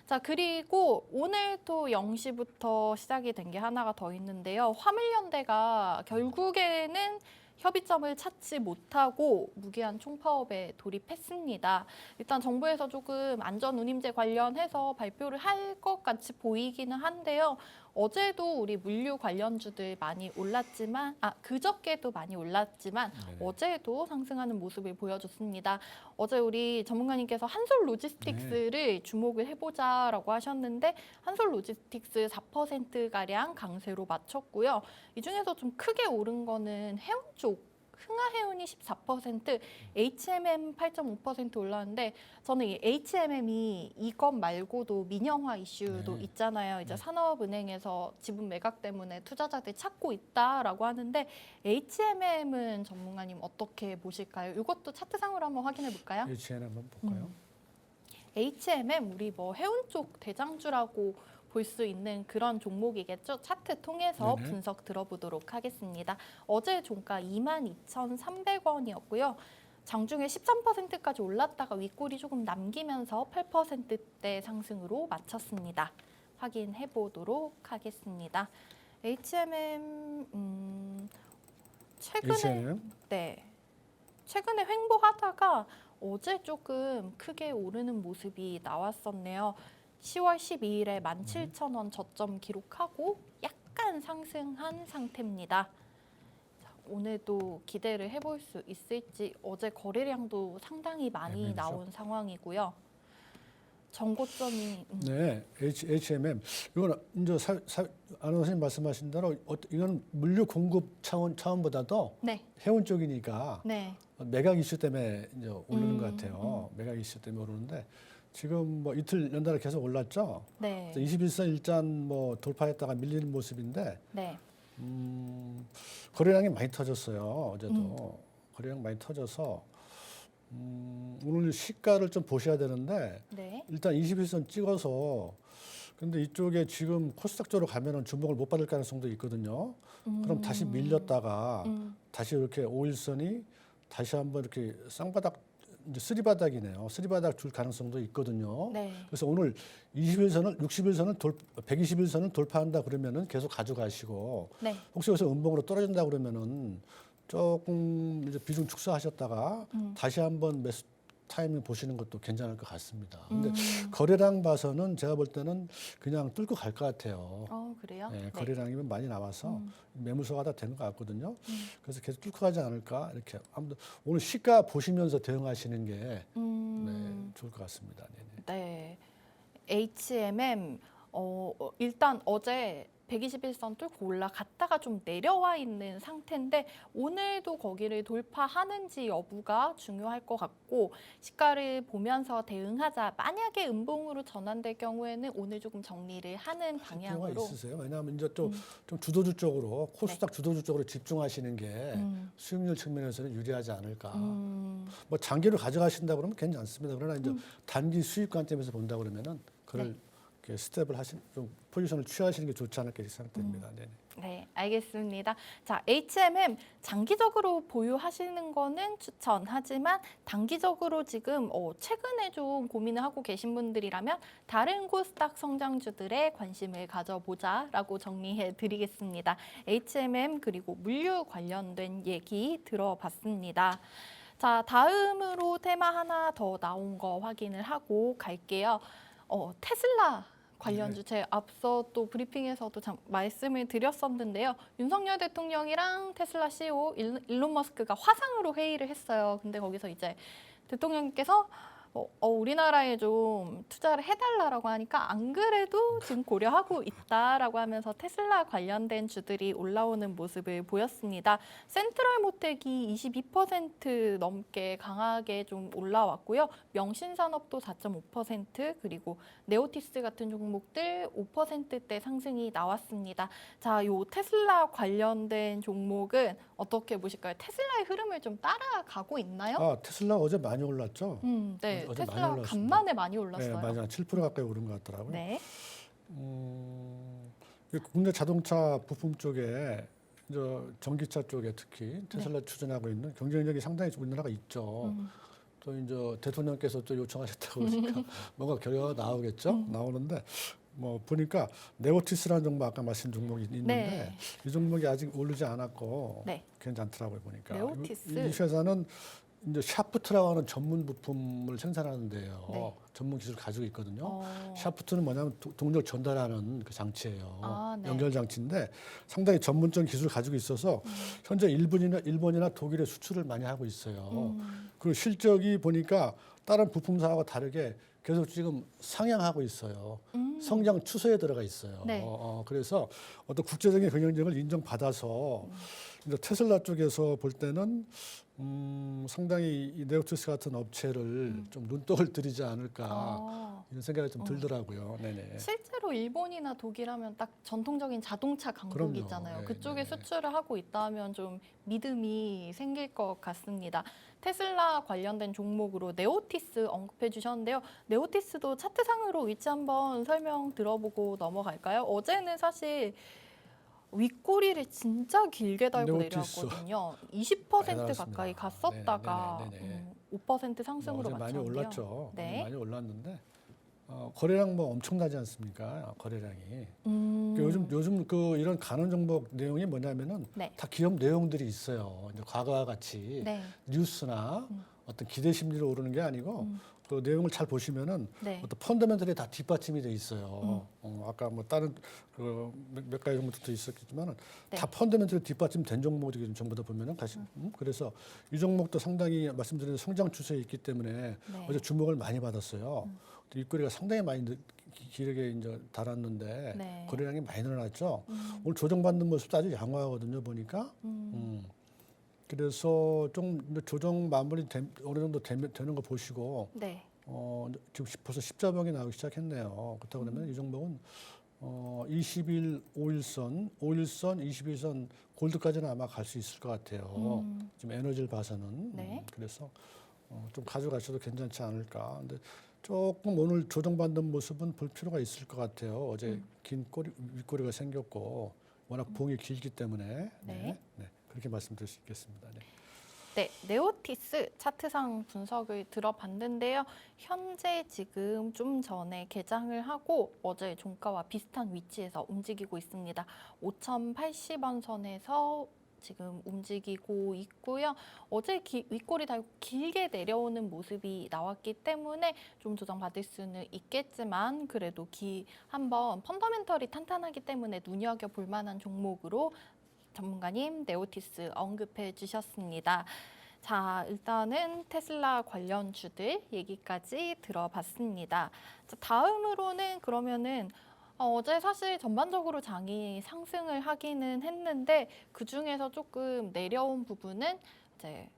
자, 그리고 오늘 또 0시부터 시작이 된 게 하나가 더 있는데요. 화물연대가 결국에는 협의점을 찾지 못하고 무기한 총파업에 돌입했습니다. 일단 정부에서 조금 안전운임제 관련해서 발표를 할 것 같이 보이기는 한데요. 어제도 우리 물류 관련주들 많이 올랐지만, 그저께도 많이 올랐지만 네네. 어제도 상승하는 모습을 보여줬습니다. 어제 우리 전문가님께서 한솔 로지스틱스를 주목을 해보자라고 하셨는데 한솔 로지스틱스 4%가량 강세로 맞췄고요. 이 중에서 좀 크게 오른 거는 해운 쪽. 흥하해운이 14%, HMM 8.5% 올랐는데 저는 이 HMM이 이것 말고도 민영화 이슈도 네. 있잖아요. 이제 산업은행에서 지분 매각 때문에 투자자들이 찾고 있다라고 하는데 HMM은 전문가님 어떻게 보실까요? 이것도 차트상으로 한번 확인해 볼까요? HN 한번 볼까요? HMM 우리 뭐 해운 쪽 대장주라고 볼 수 있는 그런 종목이겠죠. 차트 통해서 네네. 분석 들어보도록 하겠습니다. 어제 종가 22,300원이었고요. 장중에 13%까지 올랐다가 윗골이 조금 남기면서 8%대 상승으로 마쳤습니다. 확인해 보도록 하겠습니다. HMM 최근에 HN 네. 최근에 횡보하다가 어제 조금 크게 오르는 모습이 나왔었네요. 10월 12일에 17,000원 저점 기록하고 약간 상승한 상태입니다. 자, 오늘도 기대를 해볼 수 있을지 어제 거래량도 상당히 많이 네, 나온 상황이고요. 정고점이 네, HMM 이건 이제 안 선생님 말씀하신 대로 이건 물류 공급 차원보다도 네, 해운 쪽이니까 네, 매각 이슈 때문에 이제 오르는 것 같아요. 매각 이슈 때문에 오르는데 지금 뭐 이틀 연달아 계속 올랐죠. 네, 21선 일단 뭐 돌파했다가 밀리는 모습인데 네, 거래량이 많이 터졌어요. 어제도 거래량 많이 터져서 오늘 시가를 좀 보셔야 되는데 네, 일단 21선 찍어서 근데 이쪽에 지금 코스닥 쪽으로 가면은 주목을 못 받을 가능성도 있거든요. 그럼 다시 밀렸다가 다시 이렇게 5일선이 다시 한번 이렇게 쌍바닥 이제 쓰리바닥이네요. 쓰리바닥 줄 가능성도 있거든요. 네. 그래서 오늘 21선을 61선을 121선을 돌파한다 그러면은 계속 가져가시고 네. 혹시 여기서 음봉으로 떨어진다 그러면은 조금 이제 비중 축소하셨다가 다시 한번 매수 타이밍 보시는 것도 괜찮을 것 같습니다. 근데 거래량 봐서는 제가 볼 때는 그냥 뚫고 갈 것 같아요. 그래요? 네, 네. 거래량이면 많이 나와서 매물소가 다 되는 것 같거든요. 그래서 계속 뚫고 가지 않을까 이렇게 아무튼 오늘 시가 보시면서 대응하시는 게 네, 좋을 것 같습니다. 네네. 네. HMM 일단 어제 121선 뚫고 올라갔다가 좀 내려와 있는 상태인데 오늘도 거기를 돌파하는지 여부가 중요할 것 같고 시가를 보면서 대응하자. 만약에 음봉으로 전환될 경우에는 오늘 조금 정리를 하는 필요가 방향으로 있으세요? 왜냐하면 이제 좀 주도주 쪽으로 코스닥 주도주 쪽으로 집중하시는 게 수익률 측면에서는 유리하지 않을까. 뭐 장기로 가져가신다 그러면 괜찮습니다. 그러나 이제 단기 수익 관점에서 본다 그러면은 그걸 이렇게 스텝을 좀 포지션을 취하시는 게 좋지 않을까 생각됩니다. 네. 네, 알겠습니다. 자, HMM 장기적으로 보유하시는 거는 추천하지만 단기적으로 지금 최근에 좀 고민을 하고 계신 분들이라면 다른 코스닥 성장주들에 관심을 가져보자라고 정리해 드리겠습니다. HMM 그리고 물류 관련된 얘기 들어봤습니다. 자, 다음으로 테마 하나 더 나온 거 확인을 하고 갈게요. 테슬라 관련주 제 앞서 또 브리핑에서도 말씀을 드렸었는데요. 윤석열 대통령이랑 테슬라 CEO 일론 머스크가 화상으로 회의를 했어요. 근데 거기서 이제 대통령께서 우리나라에 좀 투자를 해달라고 하니까 안 그래도 지금 고려하고 있다라고 하면서 테슬라 관련된 주들이 올라오는 모습을 보였습니다. 센트럴모텍이 22% 넘게 강하게 좀 올라왔고요. 명신산업도 4.5% 그리고 네오티스 같은 종목들 5%대 상승이 나왔습니다. 자, 요 테슬라 관련된 종목은 어떻게 보실까요? 테슬라의 흐름을 좀 따라가고 있나요? 아, 테슬라 어제 많이 올랐죠? 네, 어제 많이 테슬라 올랐습니다. 간만에 많이 올랐어요. 네, 맞아요. 7% 가까이 오른 것 같더라고요. 네. 국내 자동차 부품 쪽에 이제 전기차 쪽에 특히 테슬라 추진하고 있는 경쟁력이 상당히 우리나라가 있죠. 또 이제 대통령께서 또 요청하셨다고 그러니까 뭔가 결과가 나오겠죠. 나오는데 뭐 보니까 네오티스라는 종목 아까 말씀 종목이 있는데 네. 이 종목이 아직 오르지 않았고 네. 괜찮더라고요 보니까. 네오티스. 이 회사는 이제 샤프트라고 하는 전문 부품을 생산하는데요. 네. 전문 기술을 가지고 있거든요. 샤프트는 뭐냐면 동력 전달하는 그 장치예요. 아, 네. 연결 장치인데 상당히 전문적인 기술을 가지고 있어서 현재 일본이나 독일에 수출을 많이 하고 있어요. 그리고 실적이 보니까 다른 부품사하고 다르게 계속 지금 상향하고 있어요. 성장 추세에 들어가 있어요. 네. 그래서 어떤 국제적인 경쟁력을 인정받아서 이제 테슬라 쪽에서 볼 때는 상당히 이 네오티스 같은 업체를 좀 눈독을 들이지 않을까 이런 생각이 좀 들더라고요. 네네. 실제로 일본이나 독일하면 딱 전통적인 자동차 강국 그럼요. 있잖아요. 네, 그쪽에 네. 수출을 하고 있다면 좀 믿음이 생길 것 같습니다. 테슬라 관련된 종목으로 네오티스 언급해 주셨는데요. 네오티스도 차트상으로 위치 한번 설명 들어보고 넘어갈까요? 어제는 사실 윗꼬리를 진짜 길게 달고 네오티스. 내려왔거든요. 많이 20% 나왔습니다. 가까이 갔었다가 네, 네, 네, 네. 5% 상승으로 어제 많이 마쳤는데요. 올랐죠. 네. 많이 올랐는데 거래량 뭐 엄청나지 않습니까? 거래량이. 음. 요즘 그 이런 가는 종목 내용이 뭐냐면은 네. 다 기업 내용들이 있어요. 이제 과거와 같이 네. 뉴스나 어떤 기대 심리로 오르는 게 아니고 그 내용을 잘 보시면은 네. 어떤 펀더멘털이 다 뒷받침이 돼 있어요. 아까 뭐 다른 그 몇 가지 종목도 있었겠지만은 네. 다 펀더멘털이 뒷받침된 종목들이 전부 다 보면은 그래서 이 종목도 상당히 말씀드린 성장 추세에 있기 때문에 네. 어제 주목을 많이 받았어요. 윗꼬리가 상당히 많이 길게 이제 달았는데 네. 거래량이 많이 늘어났죠. 오늘 조정받는 모습도 아주 양호하거든요. 보니까. 그래서 좀 조정 마무리 어느 정도 되는 거 보시고 네. 지금 벌써 십자봉이 나오기 시작했네요. 그렇다고 그러면 이 종목은 20일 5일선, 21선 골드까지는 아마 갈 수 있을 것 같아요. 지금 에너지를 봐서는. 네. 그래서 좀 가져가셔도 괜찮지 않을까. 근데 조금 오늘 조정받는 모습은 볼 필요가 있을 것 같아요. 어제 긴 윗꼬리가 생겼고 워낙 봉이 길기 때문에 네. 그렇게 말씀드릴 수 있겠습니다. 네. 네, 네오티스 차트상 분석을 들어봤는데요. 현재 지금 좀 전에 개장을 하고 어제 종가와 비슷한 위치에서 움직이고 있습니다. 5,080원 선에서 지금 움직이고 있고요. 어제 윗꼬리 달고 길게 내려오는 모습이 나왔기 때문에 좀 조정받을 수는 있겠지만 그래도 한번 펀더멘털이 탄탄하기 때문에 눈여겨볼 만한 종목으로 전문가님 네오티스 언급해 주셨습니다. 자, 일단은 테슬라 관련주들 얘기까지 들어봤습니다. 자, 다음으로는 그러면은 어제 사실 전반적으로 장이 상승을 하기는 했는데 그중에서 조금 내려온 부분은 이제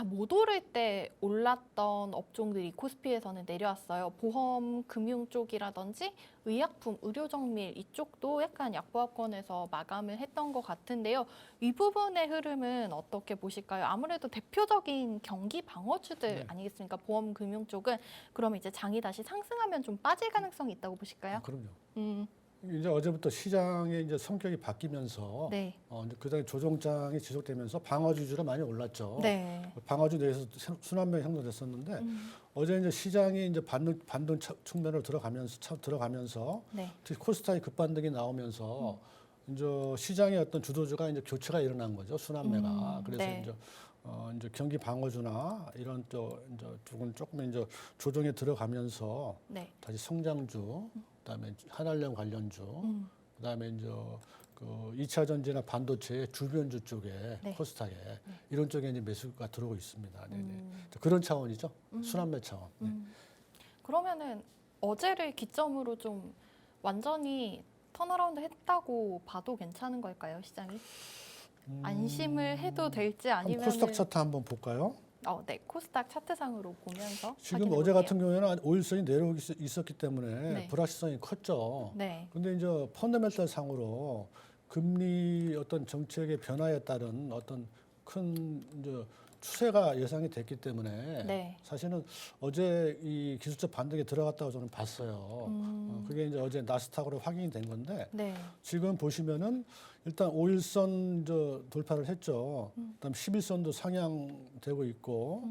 못 오를 때 올랐던 업종들이 코스피에서는 내려왔어요. 보험, 금융 쪽이라든지 의약품, 의료정밀 이쪽도 약간 약보합권에서 마감을 했던 것 같은데요. 이 부분의 흐름은 어떻게 보실까요? 아무래도 대표적인 경기 방어주들 네. 아니겠습니까? 보험, 금융 쪽은 그럼 이제 장이 다시 상승하면 좀 빠질 가능성이 있다고 보실까요? 그럼요. 이제 어제부터 시장의 이제 성격이 바뀌면서 네. 이제 그다음에 조정장이 지속되면서 방어주주로 많이 올랐죠. 네. 방어주 내에서 순환매가 형성됐었는데 어제 이제 시장이 이제 반등 측면으로 들어가면서 네. 특히 코스닥이 급반등이 나오면서 이제 시장의 어떤 주도주가 이제 교체가 일어난 거죠. 순환매가. 그래서 네. 이제 이제 경기 방어주나 이런 또 이제 조금 이제 조정에 들어가면서 네. 다시 성장주, 그다음에 한알령 관련주, 그다음에 이제 그 2차 전지나 반도체 주변주 쪽에 네. 코스닥에 이런 쪽에 이제 매수가 들어오고 있습니다. 네네. 그런 차원이죠. 순환매 차원. 네. 그러면은 어제를 기점으로 좀 완전히 턴어라운드 했다고 봐도 괜찮은 걸까요, 시장이? 안심을 해도 될지 한번 아니면 코스닥 차트 한번 볼까요? 네, 코스닥 차트상으로 보면서 지금 확인해 어제 볼게요. 같은 경우에는 오일선이 내려오기 있었기 때문에 네. 불확실성이 컸죠. 네. 근데 이제 펀더멘탈 상으로 금리 어떤 정책의 변화에 따른 어떤 큰 이제 추세가 예상이 됐기 때문에 네. 사실은 어제 이 기술적 반등에 들어갔다고 저는 봤어요. 그게 이제 어제 나스닥으로 확인이 된 건데 네. 지금 보시면은 일단 5일선 돌파를 했죠. 그다음 11선도 상향되고 있고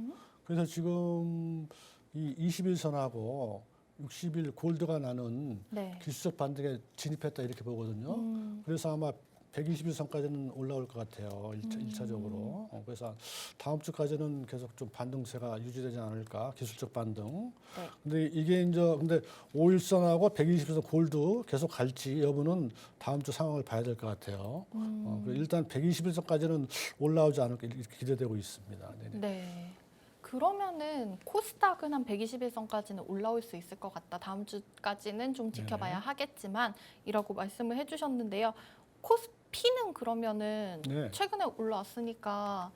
그래서 지금 이 21선하고 60일 골드가 나는 네. 기술적 반등에 진입했다 이렇게 보거든요. 그래서 아마 121선까지는 올라올 것 같아요. 1차적으로. 그래서 다음 주까지는 계속 좀 반등세가 유지되지 않을까. 기술적 반등. 네. 근데 이게 이제 근데 5일선하고 120일선 골드 계속 갈지 여부는 다음 주 상황을 봐야 될 것 같아요. 일단 121선까지는 올라오지 않을까 이렇게 기대되고 있습니다. 네네. 네. 그러면은 코스닥은 한 121선까지는 올라올 수 있을 것 같다. 다음 주까지는 좀 지켜봐야 하겠지만 이라고 말씀을 해주셨는데요. 코스피는 그러면은 네. 최근에 올라왔으니까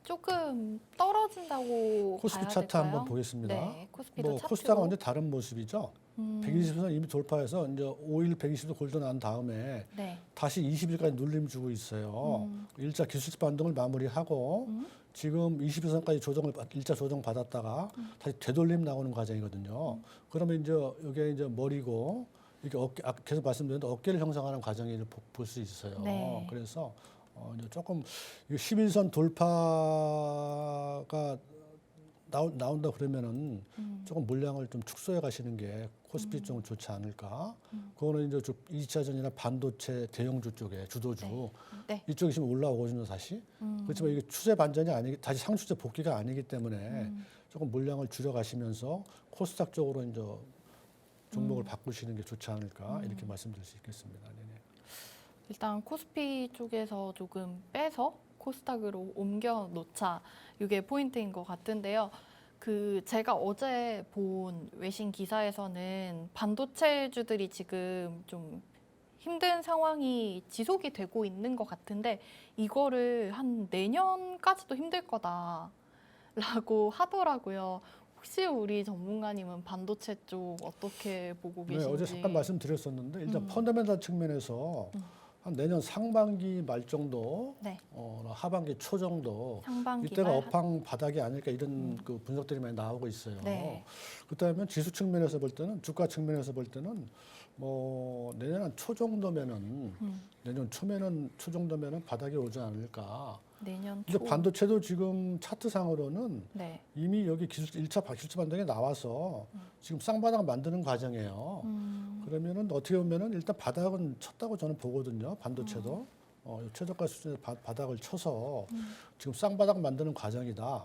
조금 떨어진다고 코스피 봐야 차트 될까요? 한번 보겠습니다. 네, 코스피도 뭐 차트로. 코스닥은 완전 다른 모습이죠. 120선 이미 돌파해서 이제 5일 120선 골드 난 다음에 네. 다시 20일까지 눌림 주고 있어요. 일자 기술적 반등을 마무리하고 지금 21선까지 일자 조정 받았다가 다시 되돌림 나오는 과정이거든요. 그러면 이제 이게 이제 머리고 이게 계속 말씀드렸는데 어깨를 형성하는 과정을 볼 수 있어요. 네. 그래서 이제 조금 11선 돌파가 나온다 그러면은 조금 물량을 좀 축소해 가시는 게 코스피 쪽은 좋지 않을까. 그거는 이제 2차전이나 반도체 대형주 쪽에 주도주 네. 이쪽이 지금 올라오거든요, 다시. 그렇지만 이게 추세 반전이 아니기, 다시 상추세 복귀가 아니기 때문에 조금 물량을 줄여 가시면서 코스닥 쪽으로 이제 종목을 바꾸시는 게 좋지 않을까 이렇게 말씀드릴 수 있겠습니다. 네네. 일단 코스피 쪽에서 조금 빼서 코스닥으로 옮겨 놓자. 이게 포인트인 것 같은데요. 제가 어제 본 외신 기사에서는 반도체주들이 지금 좀 힘든 상황이 지속이 되고 있는 것 같은데 이거를 한 내년까지도 힘들 거다라고 하더라고요. 혹시 우리 전문가님은 반도체 쪽 어떻게 보고 네, 계신지? 어제 잠깐 말씀드렸었는데 일단 펀더멘탈 측면에서 한 내년 상반기 말 정도, 네. 하반기 초 정도 상반기 이때가 말 업황 바닥이 아닐까 이런 그 분석들이 많이 나오고 있어요. 네. 그다음에 지수 측면에서 볼 때는 주가 측면에서 볼 때는 뭐 내년 한 초 정도면은 내년 초 정도면은 바닥이 오지 않을까. 내년 근데 초. 반도체도 지금 차트상으로는 네. 이미 여기 1차 기술적 반등에 나와서 지금 쌍바닥 만드는 과정이에요. 그러면은 어떻게 보면은 일단 바닥은 쳤다고 저는 보거든요. 반도체도 최저가 수준의 바닥을 쳐서 지금 쌍바닥 만드는 과정이다.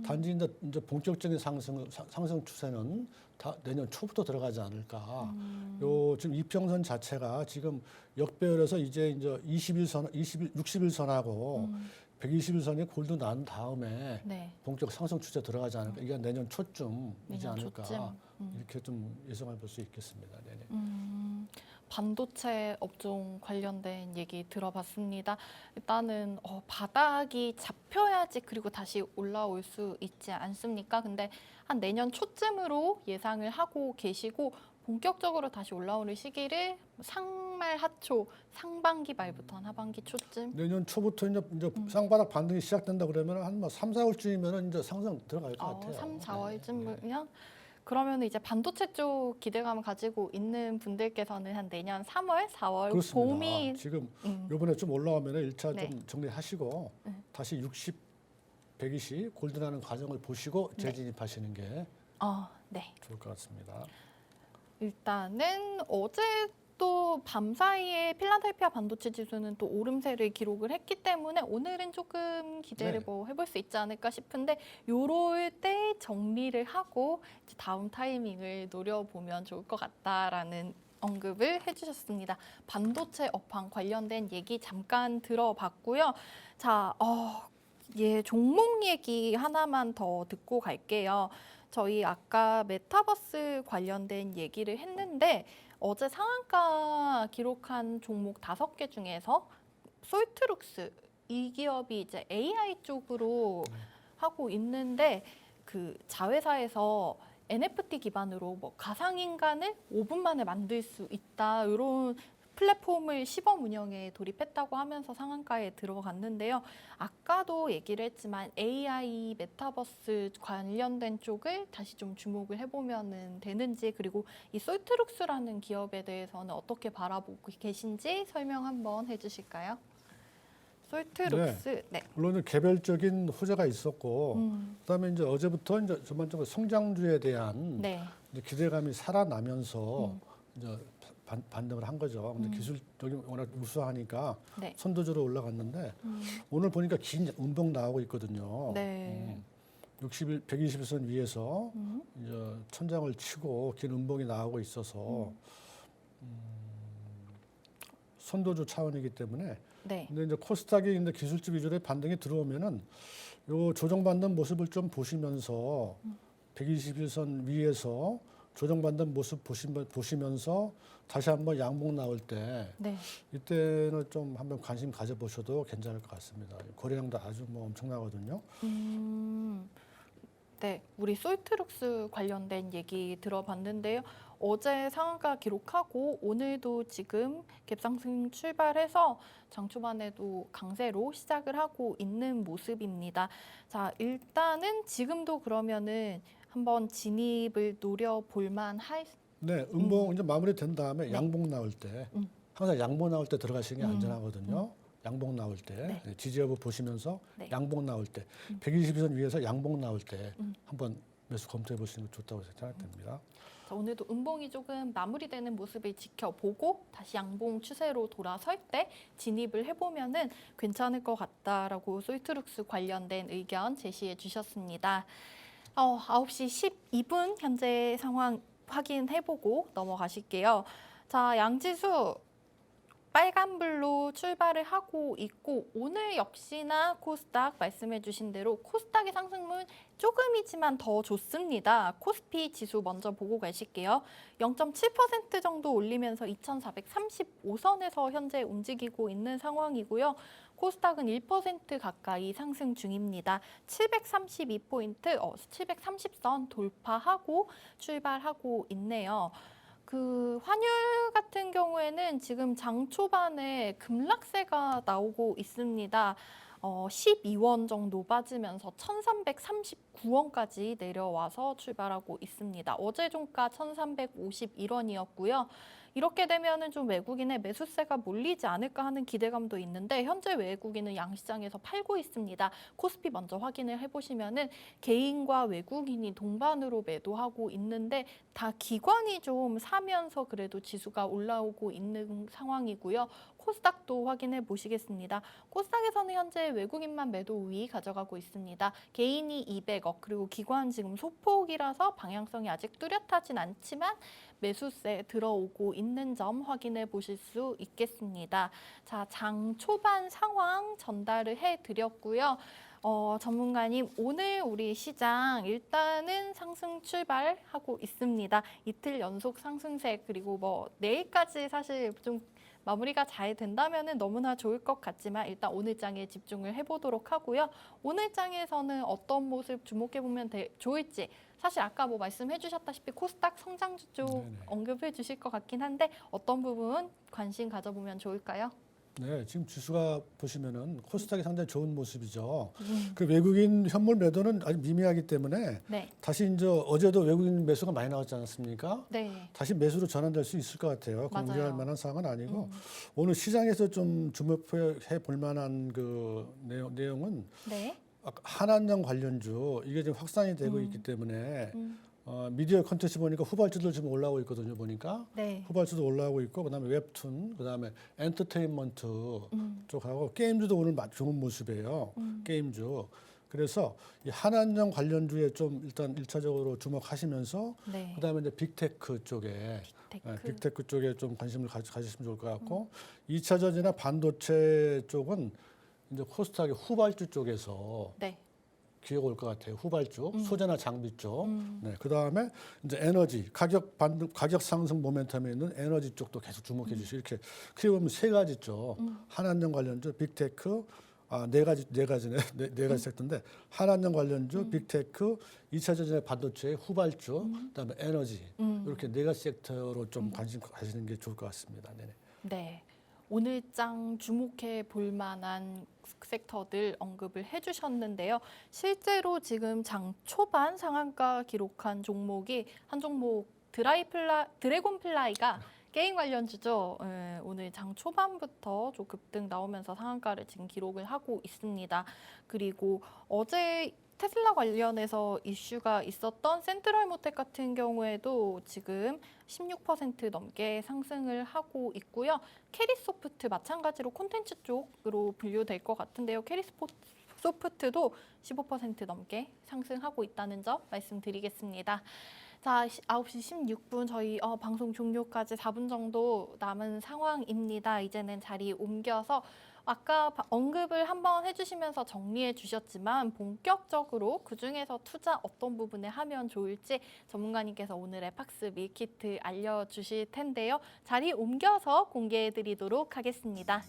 단지 이제 본격적인 상승 추세는 내년 초부터 들어가지 않을까. 요 지금 이평선 자체가 지금 역배열에서 이제 60일선하고 121선이 골드 난 다음에 네. 본격 상승 추세 들어가지 않을까. 이게 내년 초쯤이지 내년 않을까. 초쯤. 이렇게 좀 예상해 볼 수 있겠습니다. 네네. 반도체 업종 관련된 얘기 들어봤습니다. 일단은 바닥이 잡혀야지 그리고 다시 올라올 수 있지 않습니까? 근데 한 내년 초쯤으로 예상을 하고 계시고 본격적으로 다시 올라오는 시기를 상말 하초, 상반기 말부터 한 하반기 초쯤. 내년 초부터 이제 쌍바닥 반등이 시작된다 그러면 한 뭐 3, 4월쯤이면 이제 상승 들어갈 것 같아요. 3, 네. 4월쯤이면 그러면 이제 반도체 쪽 기대감 가지고 있는 분들께서는 한 내년 3월, 4월 그렇습니다. 봄이 지금 요번에 좀 올라오면 1차 네. 좀 정리하시고 다시 60, 120 골드라는 과정을 보시고 재진입하시는 게 네. 좋을 것 같습니다. 일단은 어제 또 밤사이에 필라델피아 반도체 지수는 또 오름세를 기록을 했기 때문에 오늘은 조금 기대를 네. 뭐 해볼 수 있지 않을까 싶은데 요럴 때 정리를 하고 이제 다음 타이밍을 노려보면 좋을 것 같다라는 언급을 해주셨습니다. 반도체 업황 관련된 얘기 잠깐 들어봤고요. 자, 예, 종목 얘기 하나만 더 듣고 갈게요. 저희 아까 메타버스 관련된 얘기를 했는데 어제 상한가 기록한 종목 5개 중에서 솔트룩스 이 기업이 이제 AI 쪽으로 하고 있는데 그 자회사에서 NFT 기반으로 뭐 가상인간을 5분 만에 만들 수 있다 이런 플랫폼을 시범 운영에 돌입했다고 하면서 상한가에 들어갔는데요. 아까도 얘기를 했지만 AI 메타버스 관련된 쪽을 다시 좀 주목을 해보면 되는지 그리고 이 솔트룩스라는 기업에 대해서는 어떻게 바라보고 계신지 설명 한번 해주실까요? 솔트룩스, 네. 물론 개별적인 호재가 있었고, 그다음에 이제 어제부터 이제 전반적으로 성장주에 대한 네. 이제 기대감이 살아나면서 이제 반등을 한 거죠. 근데 기술적인 워낙 우수하니까 네. 선도주로 올라갔는데 오늘 보니까 긴 음봉 나오고 있거든요. 네. 121선 위에서 이제 천장을 치고 긴 음봉이 나오고 있어서 선도주 차원이기 때문에. 네. 근데 이제 코스닥이 이제 기술주 위주의 반등이 들어오면은 요 조정받는 모습을 좀 보시면서 121선 위에서 조정받는 모습 보시면서 다시 한번 양봉 나올 때 네. 이때는 좀 한번 관심 가져보셔도 괜찮을 것 같습니다. 거래량도 아주 뭐 엄청나거든요. 네, 우리 솔트룩스 관련된 얘기 들어봤는데요. 어제 상한가 기록하고 오늘도 지금 갭상승 출발해서 장 초반에도 강세로 시작을 하고 있는 모습입니다. 자, 일단은 지금도 그러면은 한번 진입을 노려볼 만할. 네, 음봉 이제 마무리된 다음에 네. 양봉 나올 때 항상 양봉 나올 때 들어가시는 게 안전하거든요. 양봉 나올 때 네. 지지 여부 보시면서 네. 양봉 나올 때 120선 위에서 양봉 나올 때 한번 매수 검토해 보시는 게 좋다고 생각됩니다. 자, 오늘도 음봉이 조금 마무리되는 모습을 지켜보고 다시 양봉 추세로 돌아설 때 진입을 해보면은 괜찮을 것 같다라고 솔트룩스 관련된 의견 제시해 주셨습니다. 9시 12분 현재 상황 확인해보고 넘어가실게요. 자, 양지수 빨간불로 출발을 하고 있고 오늘 역시나 코스닥 말씀해 주신 대로 코스닥의 상승률 조금이지만 더 좋습니다. 코스피 지수 먼저 보고 가실게요. 0.7% 정도 올리면서 2435선에서 현재 움직이고 있는 상황이고요. 코스닥은 1% 가까이 상승 중입니다. 732포인트, 730선 돌파하고 출발하고 있네요. 그 환율 같은 경우에는 지금 장 초반에 급락세가 나오고 있습니다. 12원 정도 빠지면서 1339원까지 내려와서 출발하고 있습니다. 어제 종가 1351원이었고요. 이렇게 되면은 좀 외국인의 매수세가 몰리지 않을까 하는 기대감도 있는데 현재 외국인은 양시장에서 팔고 있습니다. 코스피 먼저 확인을 해보시면은 개인과 외국인이 동반으로 매도하고 있는데 다 기관이 좀 사면서 그래도 지수가 올라오고 있는 상황이고요. 코스닥도 확인해 보시겠습니다. 코스닥에서는 현재 외국인만 매도 우위 가져가고 있습니다. 개인이 200억 그리고 기관 지금 소폭이라서 방향성이 아직 뚜렷하진 않지만 매수세 들어오고 있는 점 확인해 보실 수 있겠습니다. 자, 장 초반 상황 전달을 해드렸고요. 전문가님, 오늘 우리 시장 일단은 상승 출발하고 있습니다. 이틀 연속 상승세 그리고 뭐 내일까지 사실 좀 마무리가 잘 된다면 너무나 좋을 것 같지만 일단 오늘 장에 집중을 해보도록 하고요. 오늘 장에서는 어떤 모습 주목해보면 좋을지 사실 아까 뭐 말씀해 주셨다시피 코스닥 성장주 쪽 언급해 주실 것 같긴 한데 어떤 부분 관심 가져보면 좋을까요? 네, 지금 지수가 보시면은 코스닥이 상당히 좋은 모습이죠. 그 외국인 현물 매도는 아주 미미하기 때문에 네. 다시 이제 어제도 외국인 매수가 많이 나왔지 않았습니까? 네. 다시 매수로 전환될 수 있을 것 같아요. 그건 맞아요. 우려할 만한 사항은 아니고 오늘 시장에서 좀 주목해 볼 만한 그 내용은 네. 한한령 관련주 이게 지금 확산이 되고 있기 때문에 미디어 콘텐츠 보니까 후발주들 지금 올라오고 있거든요. 보니까 네. 후발주도 올라오고 있고 그다음에 웹툰, 그다음에 엔터테인먼트 쪽하고 게임주도 오늘 좋은 모습이에요. 게임주. 그래서 이 한한령 관련주에 좀 일단 1차적으로 주목하시면서 네. 그다음에 이제 빅테크 쪽에 빅테크 쪽에 좀 관심을 가지시면 좋을 것 같고 2차 전지나 반도체 쪽은 이제 코스닥의 후발주 쪽에서 네. 기회가 올 것 같아요. 후발주, 소재나 장비 쪽. 네, 그 다음에 이제 에너지, 가격 상승 모멘텀에 있는 에너지 쪽도 계속 주목해 주시고 이렇게 크게 보면 세 가지 쪽. 한한령 관련주, 빅테크, 네 가지네, 네 가지 섹터인데 한한령 관련주, 빅테크, 2차 전지의 반도체, 후발주, 그다음에 에너지 이렇게 네 가지 섹터로 좀 관심 가시는 게 좋을 것 같습니다. 네네. 네. 오늘 장 주목해 볼 만한 섹터들 언급을 해주셨는데요. 실제로 지금 장 초반 상한가 기록한 종목이 한 종목 드래곤플라이가 게임 관련주죠. 오늘 장 초반부터 좀 급등 나오면서 상한가를 지금 기록을 하고 있습니다. 그리고 어제 테슬라 관련해서 이슈가 있었던 센트럴모텍 같은 경우에도 지금 16% 넘게 상승을 하고 있고요. 캐리소프트 마찬가지로 콘텐츠 쪽으로 분류될 것 같은데요. 캐리소프트도 15% 넘게 상승하고 있다는 점 말씀드리겠습니다. 자, 9시 16분 저희 방송 종료까지 4분 정도 남은 상황입니다. 이제는 자리 옮겨서 아까 언급을 한번 해주시면서 정리해 주셨지만 본격적으로 그중에서 투자 어떤 부분에 하면 좋을지 전문가님께서 오늘의 팍스 밀키트 알려주실 텐데요. 자리 옮겨서 공개해 드리도록 하겠습니다.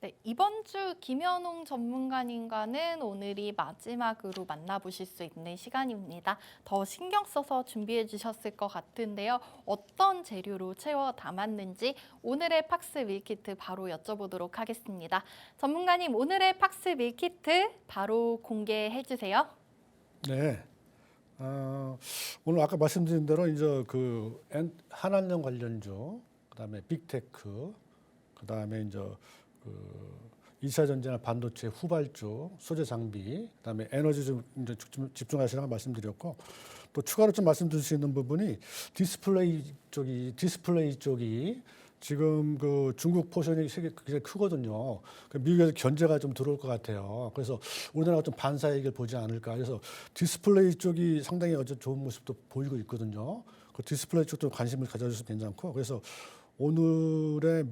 네, 이번 주 김현웅 전문가님과는 오늘이 마지막으로 만나보실 수 있는 시간입니다. 더 신경 써서 준비해 주셨을 것 같은데요. 어떤 재료로 채워 담았는지 오늘의 팍스 밀키트 바로 여쭤보도록 하겠습니다. 전문가님, 오늘의 팍스 밀키트 바로 공개해 주세요. 네. 오늘 아까 말씀드린 대로 이제 그 한한령 관련주, 그다음에 빅테크, 그다음에 이제 그 2차 전지나 반도체 후발주, 소재 장비, 그다음에 에너지 좀 이제 집중하시라고 말씀드렸고 또 추가로 좀 말씀드릴 수 있는 부분이 디스플레이 쪽이 지금 그 중국 포션이 굉장히 크거든요. 미국에서 견제가 좀 들어올 것 같아요. 그래서 우리나라가 좀 반사이익을 보지 않을까. 그래서 디스플레이 쪽이 상당히 어제 좋은 모습도 보이고 있거든요. 그 디스플레이 쪽도 관심을 가져주셔도 괜찮고. 그래서 오늘의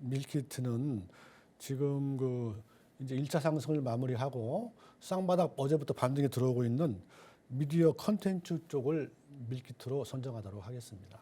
밀키트는 지금 그 이제 1차 상승을 마무리하고 쌍바닥 어제부터 반등이 들어오고 있는 미디어 컨텐츠 쪽을 밀키트로 선정하도록 하겠습니다.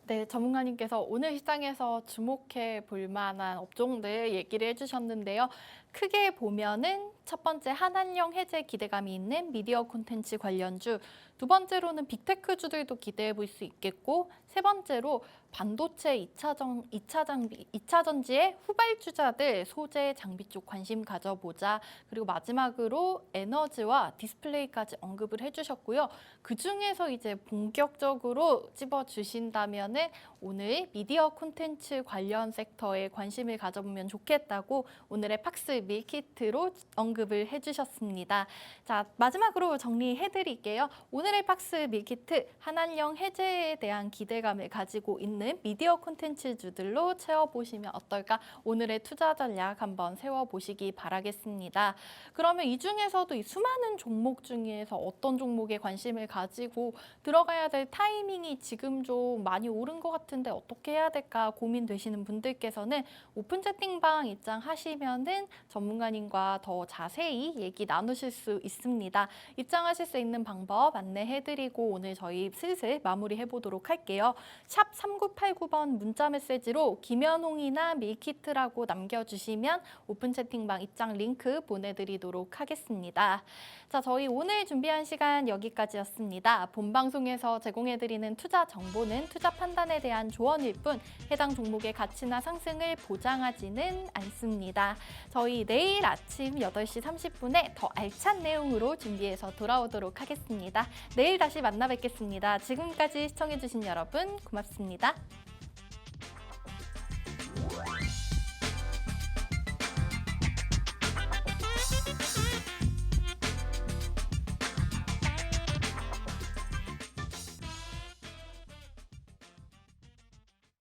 네, 전문가님께서 오늘 시장에서 주목해 볼 만한 업종들 얘기를 해주셨는데요. 크게 보면은 첫 번째 한한령 해제 기대감이 있는 미디어 콘텐츠 관련주, 두 번째로는 빅테크주들도 기대해 볼 수 있겠고, 세 번째로 반도체 2차 전지의 후발주자들 소재 장비 쪽 관심 가져보자. 그리고 마지막으로 에너지와 디스플레이까지 언급을 해주셨고요. 그중에서 이제 본격적으로 찝어주신다면은 오늘 미디어 콘텐츠 관련 섹터에 관심을 가져보면 좋겠다고 오늘의 팍스 밀키트로 언급을 해주셨습니다. 자, 마지막으로 정리해드릴게요. 오늘의 팍스 밀키트 한한령 해제에 대한 기대감을 가지고 있는 미디어 콘텐츠주들로 채워보시면 어떨까? 오늘의 투자 전략 한번 세워보시기 바라겠습니다. 그러면 이 중에서도 이 수많은 종목 중에서 어떤 종목에 관심을 가지고 들어가야 될 타이밍이 지금 좀 많이 오른 것 같은데 어떻게 해야 될까 고민되시는 분들께서는 오픈 채팅방 입장하시면은 전문가님과 더 자세히 얘기 나누실 수 있습니다. 입장하실 수 있는 방법 안내 안내해드리고 오늘 저희 슬슬 마무리해보도록 할게요. 샵 3989번 문자 메시지로 김연홍이나 밀키트라고 남겨주시면 오픈 채팅방 입장 링크 보내드리도록 하겠습니다. 자, 저희 오늘 준비한 시간 여기까지였습니다. 본 방송에서 제공해드리는 투자 정보는 투자 판단에 대한 조언일 뿐 해당 종목의 가치나 상승을 보장하지는 않습니다. 저희 내일 아침 8시 30분에 더 알찬 내용으로 준비해서 돌아오도록 하겠습니다. 내일 다시 만나 뵙겠습니다. 지금까지 시청해주신 여러분 고맙습니다.